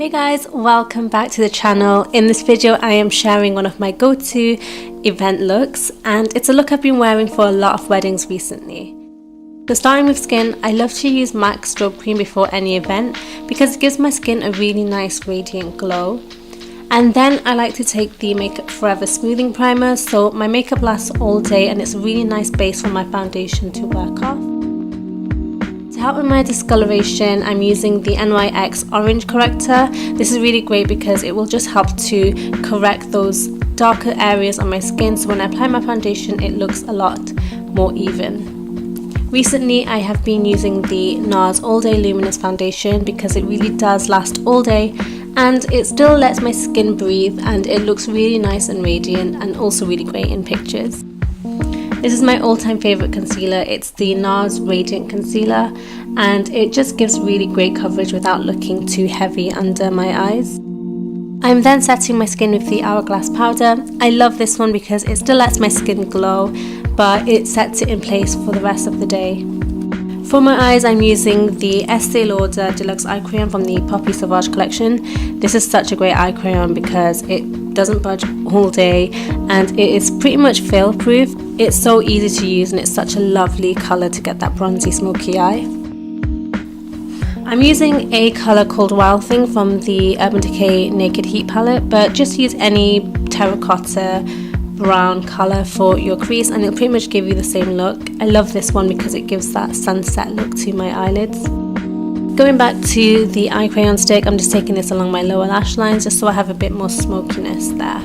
Hey guys, welcome back to the channel. In this video I am sharing one of my go-to event looks, and it's a look I've been wearing for a lot of weddings recently. So starting with skin, I love to use MAC Strobe Cream before any event because it gives my skin a really nice radiant glow. And then I like to take the Makeup Forever Smoothing Primer, so my makeup lasts all day and it's a really nice base for my foundation to work off. To help with my discoloration, I'm using the NYX Orange Corrector. This is really great because it will just help to correct those darker areas on my skin, so when I apply my foundation it looks a lot more even. Recently I have been using the NARS All Day Luminous Foundation because it really does last all day and it still lets my skin breathe, and it looks really nice and radiant and also really great in pictures. This is my all-time favourite concealer. It's the NARS Radiant Concealer, and it just gives really great coverage without looking too heavy under my eyes. I'm then setting my skin with the Hourglass powder. I love this one because it still lets my skin glow, but it sets it in place for the rest of the day. For my eyes, I'm using the Estee Lauder Deluxe Eye Crayon from the Poppy Sauvage collection. This is such a great eye crayon because it doesn't budge all day and it is pretty much fail proof. It's so easy to use and it's such a lovely colour to get that bronzy smoky eye. I'm using a colour called Wild Thing from the Urban Decay Naked Heat palette, but just use any terracotta brown colour for your crease and it'll pretty much give you the same look. I love this one because it gives that sunset look to my eyelids. Going back to the eye crayon stick, I'm just taking this along my lower lash lines just so I have a bit more smokiness there.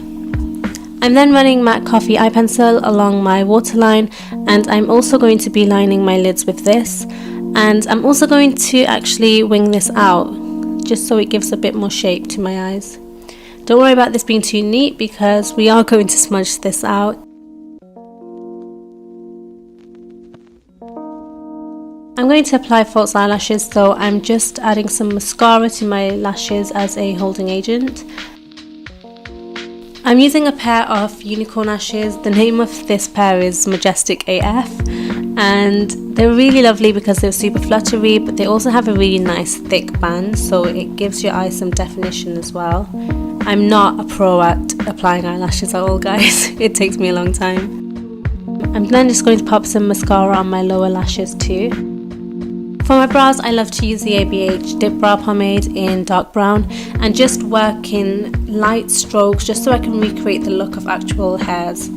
I'm then running MAC Coffee eye pencil along my waterline, and I'm also going to be lining my lids with this, and I'm also going to actually wing this out just so it gives a bit more shape to my eyes. Don't worry about this being too neat because we are going to smudge this out. I'm going to apply false eyelashes, so I'm just adding some mascara to my lashes as a holding agent. I'm using a pair of unicorn lashes. The name of this pair is Majestic AF, and they're really lovely because they're super fluttery, but they also have a really nice thick band, so it gives your eyes some definition as well. I'm not a pro at applying eyelashes at all, guys. It takes me a long time. I'm then just going to pop some mascara on my lower lashes too. For my brows, I love to use the ABH Dip Brow Pomade in dark brown and just work in light strokes just so I can recreate the look of actual hairs.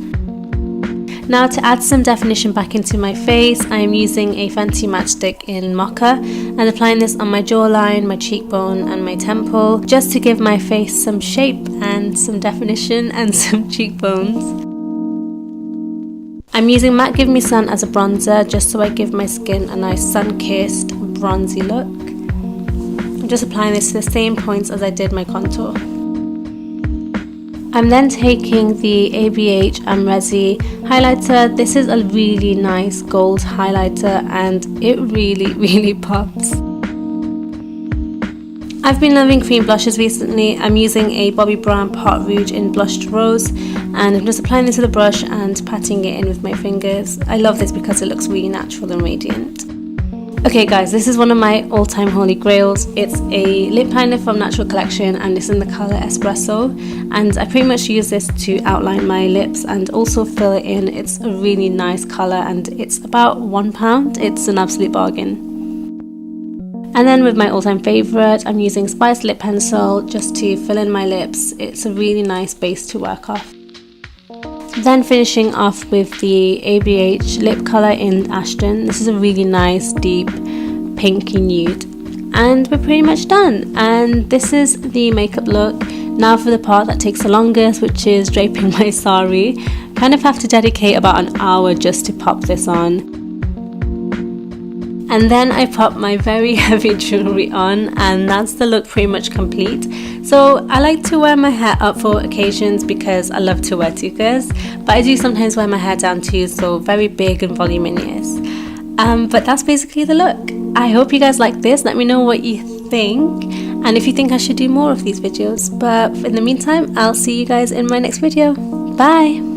Now to add some definition back into my face, I am using a Fenty Matchstick in Mocha and applying this on my jawline, my cheekbone and my temple just to give my face some shape and some definition and some cheekbones. I'm using MAC Give Me Sun as a bronzer just so I give my skin a nice sun-kissed bronzy look. I'm just applying this to the same points as I did my contour. I'm then taking the ABH Amrezi highlighter. This is a really nice gold highlighter and it really pops. I've been loving cream blushes recently. I'm using a Bobbi Brown Pot Rouge in Blushed Rose and I'm just applying this to the brush and patting it in with my fingers. I love this because it looks really natural and radiant. Okay guys, this is one of my all-time holy grails. It's a lip liner from Natural Collection and it's in the colour Espresso, and I pretty much use this to outline my lips and also fill it in. It's a really nice colour and it's about £1. It's an absolute bargain. And then with my all-time favourite, I'm using Spice Lip Pencil just to fill in my lips. It's a really nice base to work off. Then finishing off with the ABH lip colour in Ashton. This is a really nice deep pinky nude. And we're pretty much done. And this is the makeup look. Now for the part that takes the longest, which is draping my sari. Kind of have to dedicate about an hour just to pop this on. And then I pop my very heavy jewellery on, and that's the look pretty much complete. So I like to wear my hair up for occasions because I love to wear tukas, but I do sometimes wear my hair down too, so very big and voluminous. But that's basically the look. I hope you guys like this. Let me know what you think and if you think I should do more of these videos. But in the meantime, I'll see you guys in my next video. Bye!